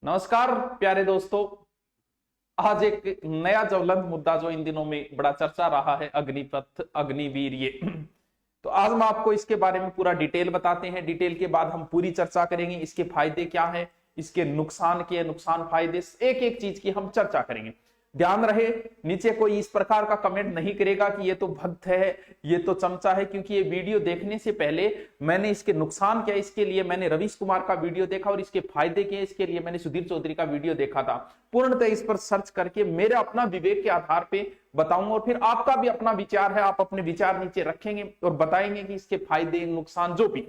नमस्कार प्यारे दोस्तों। आज एक नया ज्वलंत मुद्दा जो इन दिनों में बड़ा चर्चा रहा है, अग्निपथ अग्निवीर ये तो आज हम आपको इसके बारे में पूरा डिटेल बताते हैं। डिटेल के बाद हम पूरी चर्चा करेंगे, इसके फायदे क्या है, इसके नुकसान के नुकसान फायदे, एक एक चीज की हम चर्चा करेंगे। ध्यान रहे, नीचे कोई इस प्रकार का कमेंट नहीं करेगा कि ये तो भक्त है, ये तो चमचा है, क्योंकि ये वीडियो देखने से पहले मैंने इसके नुकसान क्या, इसके लिए मैंने रवीश कुमार का वीडियो देखा और इसके फायदे क्या, इसके लिए मैंने सुधीर चौधरी का वीडियो देखा था। पूर्णतः इस पर सर्च करके मेरे अपना विवेक के आधार पे बताऊंगा और फिर आपका भी अपना विचार है, आप अपने विचार नीचे रखेंगे और बताएंगे कि इसके फायदे नुकसान जो भी।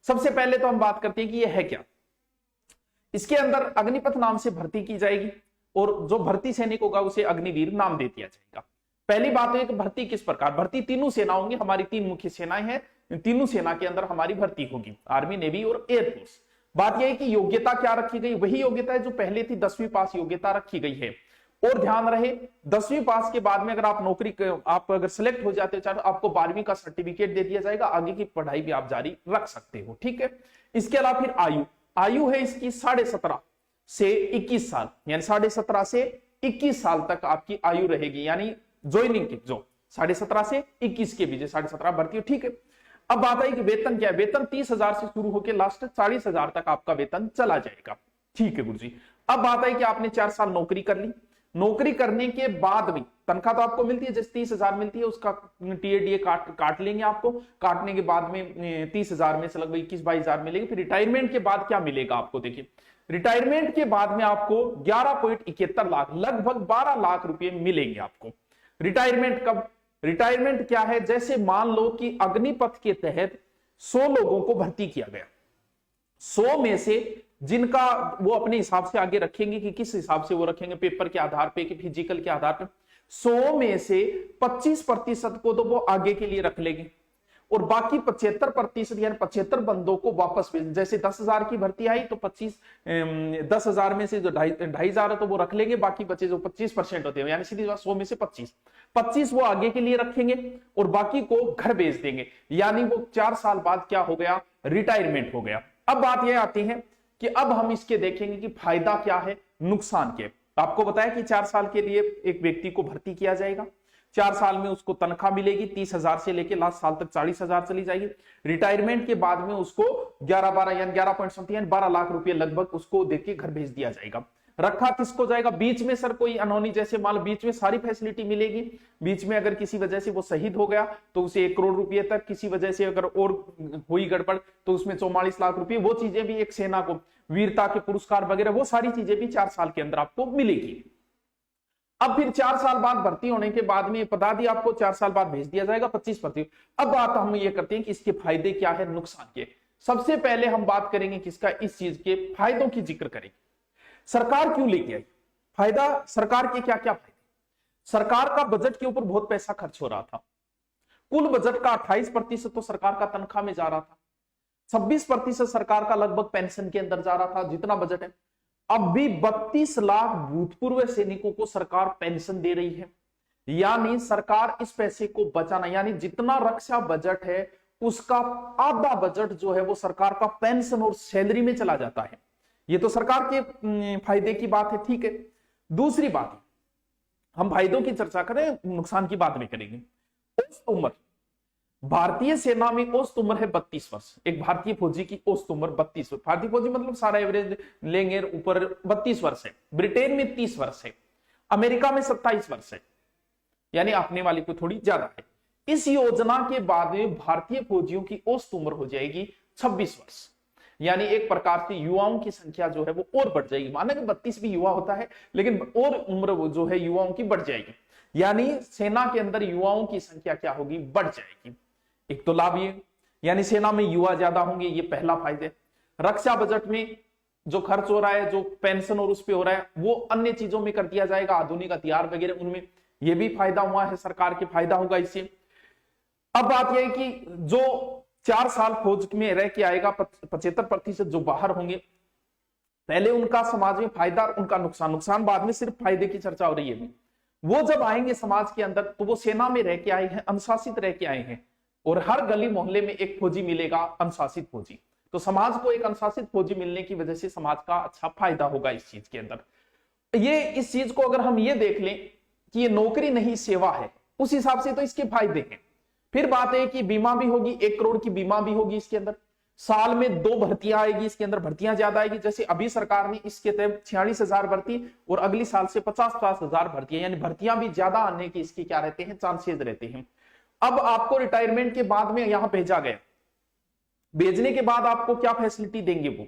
सबसे पहले तो हम बात करते हैं कि यह है क्या। इसके अंदर अग्निपथ नाम से भर्ती की जाएगी और जो भर्ती सैनिक होगा उसे अग्निवीर नाम दे दिया जाएगा। पहली बात है कि भर्ती किस प्रकार, भर्ती तीनों सेना होंगी, हमारी तीन मुख्य सेनाएं हैं, तीनों सेना के अंदर हमारी भर्ती होगी, आर्मी, नेवी और एयरफोर्स। बात यह है कि योग्यता क्या रखी गई, वही योग्यता है जो पहले थी, 10वीं पास योग्यता रखी गई है। और ध्यान रहे, 10वीं पास के बाद में अगर आप नौकरी, आप अगर सिलेक्ट हो जाते हो तो आपको 12वीं का सर्टिफिकेट दे दिया जाएगा, आगे की पढ़ाई भी आप जारी रख सकते हो। ठीक है। इसके अलावा फिर आयु है इसकी 17.5 से 21 साल, यानी 17.5 से 21 साल तक आपकी आयु रहेगी, यानी ज्वाइनिंग की जो 17.5 से 21 के बीच 17.5 भर्ती हो। ठीक है। अब बात आई कि वेतन क्या है। वेतन 30,000 से शुरू होकर लास्ट 40,000 तक आपका वेतन चला जाएगा। ठीक है गुरु जी। अब बात आई कि आपने 4 साल नौकरी कर ली, नौकरी करने के बाद भी तनख्वाह तो आपको मिलती है, जैसे 30,000 मिलती है, उसका टीएडीए काट लेंगे आपको। काटने के बाद में 30,000 में से लगभग 21-22,000 मिलेगी। फिर रिटायरमेंट के बाद क्या मिलेगा आपको, देखिए रिटायरमेंट के बाद में आपको 11.71 लाख, लगभग 12 लाख रुपए मिलेंगे आपको। रिटायरमेंट कब, रिटायरमेंट क्या है, जैसे मान लो कि अग्निपथ के तहत 100 लोगों को भर्ती किया गया, 100 में से जिनका वो अपने हिसाब से आगे रखेंगे कि किस हिसाब से वो रखेंगे, पेपर के आधार पे कि फिजिकल के आधार पे, 100 में से 25% को तो वो आगे के लिए रख लेंगे और बाकी 75% यानी 75 बंदों को वापस भेज। जैसे 10,000 की भर्ती आई तो 10,000 में से जो 2,500 है तो वो रख लेंगे, बाकी बचे जो 25% होते हैं, यानी सीधी बात 100 में से 25 वो आगे के लिए रखेंगे और बाकी को घर भेज देंगे, यानी वो 4 साल बाद क्या हो गया, रिटायरमेंट हो गया। अब बात यह आती है कि अब हम इसके देखेंगे कि फायदा क्या है, नुकसान क्या है। आपको बताया कि 4 साल के लिए एक व्यक्ति को भर्ती किया जाएगा, 4 साल में उसको तनख्वाह मिलेगी 30,000 से लेकर लास्ट साल तक 40,000 चली जाएगी। रिटायरमेंट के बाद में उसको 11-12 यानी 11 यानी 12 लाख रुपए लगभग उसको देके घर भेज दिया जाएगा। रखा किसको जाएगा, बीच में सर कोई अनहोनी, जैसे मान लो बीच में सारी फैसिलिटी मिलेगी, बीच में अगर किसी वजह से वो शहीद हो गया तो उसे 1 करोड़ रुपए तक, किसी वजह से अगर और हुई गड़बड़ तो उसमें 44 लाख रुपए, वो चीजें भी एक सेना को वीरता के पुरस्कार वगैरह, वो सारी चीजें भी 4 साल के अंदर आपको मिलेगी। अब फिर 4 साल बाद भर्ती होने के बाद में बता दिया आपको, 4 साल बाद भेज दिया जाएगा 25%। अब बात हम ये करते हैं कि इसके फायदे क्या है, नुकसान के। सबसे पहले हम बात करेंगे किसका, इस चीज के फायदों की जिक्र करेंगे। सरकार क्यों लेके आई, फायदा सरकार के क्या क्या फायदे। सरकार का बजट के ऊपर बहुत पैसा खर्च हो रहा था, कुल बजट का 28% तो सरकार का तनख्वाह में जा रहा था, 26% सरकार का लगभग पेंशन के अंदर जा रहा था, जितना बजट है। अब भी 32 लाख भूतपूर्व सैनिकों को सरकार पेंशन दे रही है, यानी सरकार इस पैसे को बचाना, यानी जितना रक्षा बजट है उसका आधा बजट जो है वो सरकार का पेंशन और सैलरी में चला जाता है। ये तो सरकार के फायदे की बात है। ठीक है। दूसरी बात, हम फायदों की चर्चा करें, नुकसान की बात में करेंगे। औसत उम्र, भारतीय सेना में औसत उम्र है 32 वर्ष। एक भारतीय फौजी की औसत उम्र 32 वर्ष, भारतीय फौजी मतलब सारा एवरेज लेंगे ऊपर 32 वर्ष है। ब्रिटेन में 30 वर्ष है, अमेरिका में 27 वर्ष है, यानी अपने वाली को थोड़ी ज्यादा है। इस योजना के बाद में भारतीय फौजियों की औसत उम्र हो जाएगी 26 वर्ष, यानी एक प्रकार से युवाओं की संख्या जो है वो और बढ़ जाएगी। माना कि 32 भी युवा होता है, लेकिन और उम्र वो जो है युवाओं की बढ़ जाएगी, यानी सेना के अंदर युवाओं की संख्या क्या होगी, बढ़ जाएगी। एक तो लाभ ये, यानी सेना में युवा ज्यादा होंगे, ये पहला फायदा। रक्षा बजट में जो खर्च हो रहा है, जो पेंशन और उस पे हो रहा है, वो अन्य चीजों में कर दिया जाएगा, आधुनिक हथियार वगैरह उनमें, ये भी फायदा हुआ है, सरकार के फायदा होगा इससे। अब बात यह है कि जो 4 साल फौज में रह के आएगा, 75% जो बाहर होंगे, पहले उनका समाज में फायदा, उनका नुकसान, नुकसान बाद में, सिर्फ फायदे की चर्चा हो रही है। वो जब आएंगे समाज के अंदर तो वो सेना में रह के आए हैं, अनुशासित रह के आए हैं, और हर गली मोहल्ले में एक फौजी मिलेगा अनुशासित फौजी। तो समाज को एक अनुशासित फौजी मिलने की वजह से समाज का अच्छा फायदा होगा इस चीज के अंदर। ये इस चीज को अगर हम ये देख लें कि ये नौकरी नहीं सेवा है, उस हिसाब से तो इसके फायदे हैं। फिर बात है कि बीमा भी होगी, 1 करोड़ की बीमा भी होगी इसके अंदर, साल में 2 भर्तियां आएगी, इसके अंदर भर्तियां ज्यादा आएगी। जैसे अभी सरकार ने इसके तहत 46,000 भर्ती और अगली साल से 50,000 भर्तियां, यानी भर्तियां भी ज्यादा आने की इसके क्या रहते हैं, चांसेस रहते हैं। अब आपको रिटायरमेंट के बाद में यहां भेजा गया, भेजने के बाद आपको क्या फैसिलिटी देंगे? वो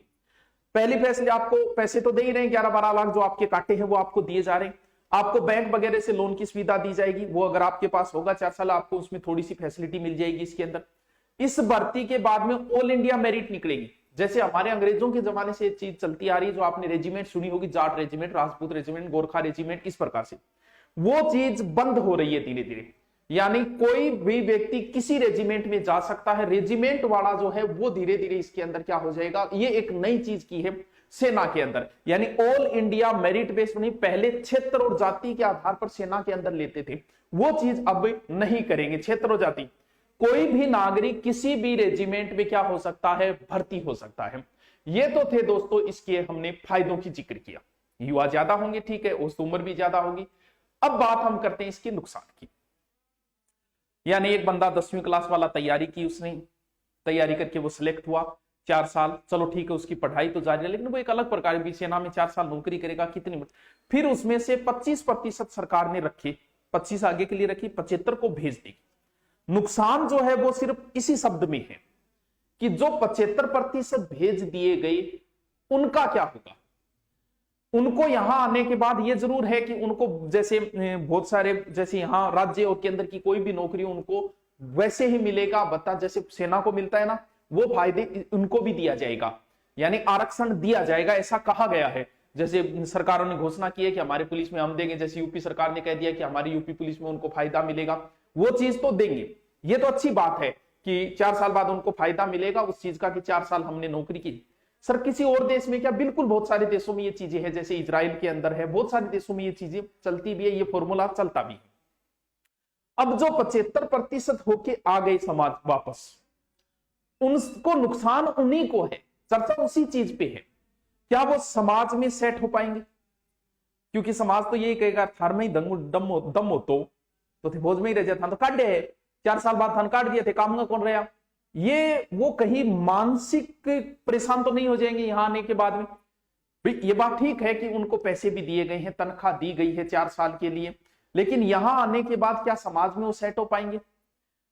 पहली फैसिलिटी, आपको पैसे तो दे ही रहे हैं, 11-12 लाख जो आपके काटे हैं वो आपको दिए जा रहे हैं। आपको बैंक वगैरह से लोन की सुविधा दी जाएगी, वो अगर आपके पास होगा 4 साल, आपको उसमें थोड़ी सी फैसिलिटी मिल जाएगी इसके अंदर। इस भर्ती के बाद में ऑल इंडिया मेरिट निकलेगी। जैसे हमारे अंग्रेजों के जमाने से चीज चलती आ रही है, जो आपने रेजिमेंट सुनी होगी, Jat regiment, Rajput regiment, Gorkha regiment, इस प्रकार से वो चीज बंद हो रही है धीरे धीरे। यानी कोई भी व्यक्ति किसी रेजिमेंट में जा सकता है, रेजिमेंट वाला जो है वो धीरे धीरे इसके अंदर क्या हो जाएगा, ये एक नई चीज की है सेना के अंदर। यानी ऑल इंडिया मेरिट बेस्ड नहीं, पहले क्षेत्र और जाति के आधार पर सेना के अंदर लेते थे, वो चीज अब नहीं करेंगे। क्षेत्र और जाति, कोई भी नागरिक किसी भी रेजिमेंट में क्या हो सकता है, भर्ती हो सकता है। ये तो थे दोस्तों इसके हमने फायदों की जिक्र किया। युवा ज्यादा होंगे, ठीक है, औसत उम्र भी ज्यादा होगी। अब बात हम करते हैं इसके नुकसान की। यानी एक बंदा 10वीं क्लास वाला तैयारी की, उसने तैयारी करके वो सिलेक्ट हुआ, 4 साल, चलो ठीक है, उसकी पढ़ाई तो जारी है, लेकिन वो एक अलग प्रकार की सेना में 4 साल नौकरी करेगा, कितनी, फिर उसमें से 25% सरकार ने रखे, 25 आगे के लिए रखी, 75 को भेज देगी। नुकसान जो है वो सिर्फ इसी शब्द में है कि जो 75% भेज दिए गए उनका क्या होगा। उनको यहां आने के बाद ये जरूर है कि उनको जैसे बहुत सारे, जैसे यहां राज्य और केंद्र की कोई भी नौकरी उनको वैसे ही मिलेगा, बता जैसे सेना को मिलता है ना, वो फायदे उनको भी दिया जाएगा, यानी आरक्षण दिया जाएगा, ऐसा कहा गया है। जैसे सरकारों ने घोषणा की है कि हमारे पुलिस में हम देंगे, जैसे यूपी सरकार ने कह दिया कि हमारी यूपी पुलिस में उनको फायदा मिलेगा, वो चीज तो देंगे। ये तो अच्छी बात है कि 4 साल बाद उनको फायदा मिलेगा उस चीज का कि 4 साल हमने नौकरी की। सर किसी और देश में क्या? बिल्कुल, बहुत सारे देशों में ये चीजें हैं, जैसे इजराइल के अंदर है, बहुत सारे देशों में ये चीजें चलती भी है, ये फॉर्मूला चलता भी है। अब जो 75% होके आ गए समाज वापस, उनको नुकसान उन्हीं को है, चर्चा उसी चीज पे है। क्या वो समाज में सेट हो पाएंगे? क्योंकि समाज तो यही कहेगा थार में ही दम हो तो थे भोज में ही रह जाता, तो काट दे, 4 साल बाद थान काट दिए थे, काम का कौन रहा। ये वो कहीं मानसिक परेशान तो नहीं हो जाएंगे यहां आने के बाद में? भाई ये बात ठीक है कि उनको पैसे भी दिए गए हैं, तनख्वाह दी गई है 4 साल के लिए, लेकिन यहां आने के बाद क्या समाज में वो सेट हो पाएंगे?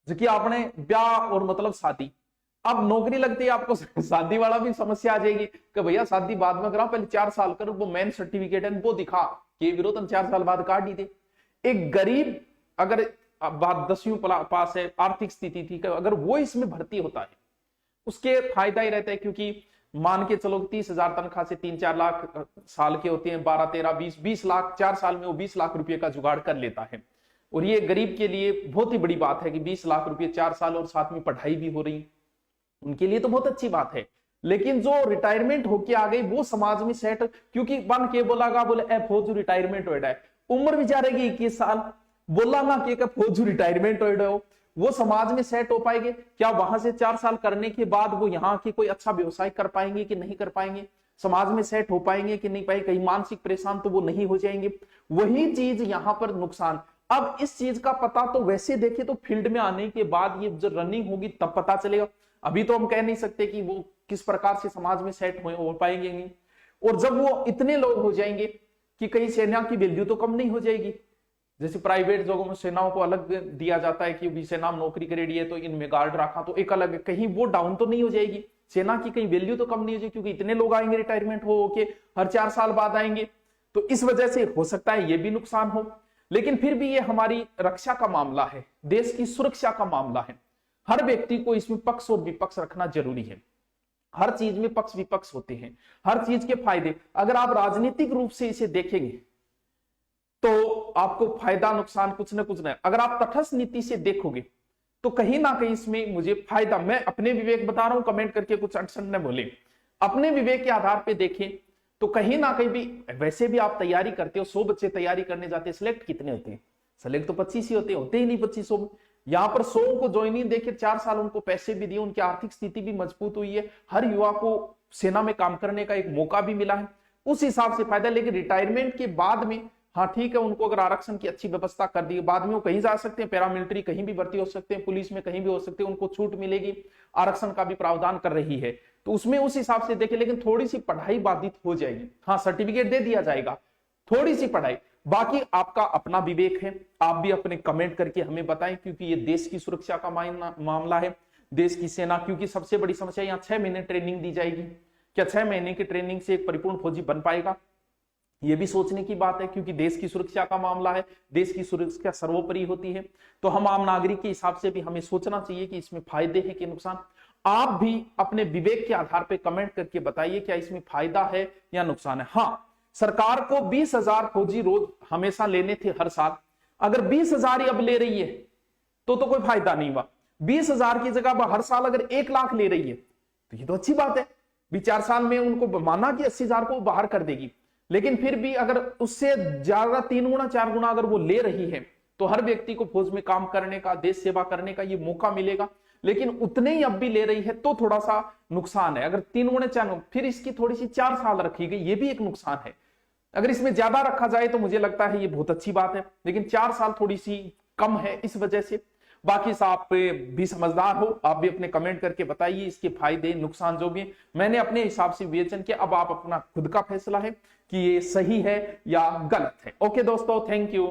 जो कि आपने ब्याह और मतलब शादी, अब नौकरी लगती है आपको शादी वाला भी समस्या आ जाएगी कि भैया शादी बाद में करा, पहले 4 साल कर, वो मेन सर्टिफिकेट है वो दिखा कि विरोध 4 साल बाद काट ही दे। एक गरीब अगर बात 10वीं पास है, आर्थिक स्थिति ठीक है, अगर वो इसमें भर्ती होता है उसके फायदा ही रहता है, क्योंकि मान के चलो 30,000 तनख्वाह से 3-4 लाख साल के होते हैं, 12-13-20 लाख, 4 साल में वो 20 लाख रुपए का जुगाड़ कर लेता है। और ये गरीब के लिए बहुत ही बड़ी बात है कि 20 लाख रुपए 4 साल और साथ में पढ़ाई भी हो रही, उनके लिए तो बहुत अच्छी बात है। लेकिन जो रिटायरमेंट होके आ गई वो समाज में सेट, क्योंकि बन के बोलागा बोले ए फौज रिटायरमेंट हो रहा है, उम्र भी जा रहेगी 21 साल, बोला ना कि फौज रिटायरमेंट हो रहा हो, वो समाज में सेट हो पाएंगे क्या? वहां से 4 साल करने के बाद वो यहाँ की कोई अच्छा व्यवसाय कर पाएंगे कि नहीं कर पाएंगे? समाज में सेट हो पाएंगे कि नहीं पाएंगे? कहीं मानसिक परेशान तो वो नहीं हो जाएंगे। वही चीज यहाँ पर नुकसान। अब इस चीज का पता तो वैसे देखे तो फील्ड में आने के बाद ये जब रनिंग होगी तब पता चलेगा। अभी तो हम कह नहीं सकते कि वो किस प्रकार से समाज में सेट हो पाएंगे नहीं। और जब वो इतने लोग हो जाएंगे कि कहीं सेना की वैल्यू तो कम नहीं हो जाएगी। जैसे प्राइवेट जगहों में सेनाओं को अलग दिया जाता है कि सेना नौकरी करेगी है तो इनमें गार्ड रखा, तो एक अलग, कहीं वो डाउन तो नहीं हो जाएगी सेना की, कहीं वैल्यू तो कम नहीं हो जाएगी, क्योंकि इतने लोग आएंगे रिटायरमेंट हो के हर 4 साल बाद आएंगे। तो इस वजह से हो सकता है ये भी नुकसान हो। लेकिन फिर भी ये हमारी रक्षा का मामला है, देश की सुरक्षा का मामला है। हर व्यक्ति को इसमें पक्ष और विपक्ष रखना जरूरी है। हर चीज में पक्ष विपक्ष होते हैं, हर चीज के फायदे। अगर आप राजनीतिक रूप से इसे देखेंगे तो आपको फायदा नुकसान कुछ ना कुछ नहीं। अगर आप तटस्थ नीति से देखोगे तो कहीं ना कहीं इसमें मुझे फायदा, मैं अपने विवेक बता रहा हूं, कमेंट करके कुछ अड़चन न बोले, अपने विवेक के आधार पे देखें तो कहीं ना कहीं भी, वैसे भी आप तैयारी करते हो, 100 बच्चे तैयारी करने जाते हैं, सिलेक्ट कितने होते हैं? सिलेक्ट तो 25 ही होते ही नहीं 2500 में। यहाँ पर 100 को ज्वाइनिंग देके 4 साल उनको पैसे भी दिए, उनकी आर्थिक स्थिति भी मजबूत हुई है, हर युवा को सेना में काम करने का एक मौका भी मिला है, उस हिसाब से फायदा। लेकिन रिटायरमेंट के बाद में हाँ ठीक है, उनको अगर आरक्षण की अच्छी व्यवस्था कर दी, बाद में वो कहीं जा सकते हैं, पैरामिलिट्री कहीं भी भर्ती हो सकते हैं, पुलिस में कहीं भी हो सकते हैं, उनको छूट मिलेगी, आरक्षण का भी प्रावधान कर रही है, तो उसमें उस हिसाब से देखें। लेकिन थोड़ी सी पढ़ाई बाधित हो जाएगी, हाँ सर्टिफिकेट दे दिया जाएगा, थोड़ी सी पढ़ाई, बाकी आपका अपना विवेक है। आप भी अपने कमेंट करके हमें बताएं, क्योंकि ये देश की सुरक्षा का मामला है, देश की सेना। क्योंकि सबसे बड़ी समस्या यहाँ 6 महीने ट्रेनिंग दी जाएगी, क्या 6 महीने की ट्रेनिंग से एक परिपूर्ण फौजी बन पाएगा? ये भी सोचने की बात है, क्योंकि देश की सुरक्षा का मामला है, देश की सुरक्षा सर्वोपरि होती है। तो हम आम नागरिक के हिसाब से भी हमें सोचना चाहिए कि इसमें फायदे हैं कि नुकसान। आप भी अपने विवेक के आधार पर कमेंट करके बताइए क्या इसमें फायदा है या नुकसान है। हाँ, सरकार को 20,000 फौजी रोज हमेशा लेने थे हर साल, अगर 20,000 ही अब ले रही है तो कोई फायदा नहीं हुआ। 20,000 की जगह हर साल अगर 1 लाख ले रही है तो ये तो अच्छी बात है। 4 साल में उनको माना कि 80,000 को बाहर कर देगी, लेकिन फिर भी अगर उससे ज्यादा 3 गुना 4 गुना अगर वो ले रही है तो हर व्यक्ति को फौज में काम करने का, देश सेवा करने का ये मौका मिलेगा। लेकिन उतने ही अब भी ले रही है तो थोड़ा सा नुकसान है। अगर 3 गुने 4, फिर इसकी थोड़ी सी 4 साल रखी गई, ये भी एक नुकसान है। अगर इसमें ज्यादा रखा जाए तो मुझे लगता है ये बहुत अच्छी बात है, लेकिन 4 साल थोड़ी सी कम है इस वजह से। बाकी आप भी समझदार हो, आप भी अपने कमेंट करके बताइए इसके फायदे नुकसान जो भी है। मैंने अपने हिसाब से विवेचन किया, अब आप अपना खुद का फैसला है कि ये सही है या गलत है। ओके दोस्तों, थैंक यू।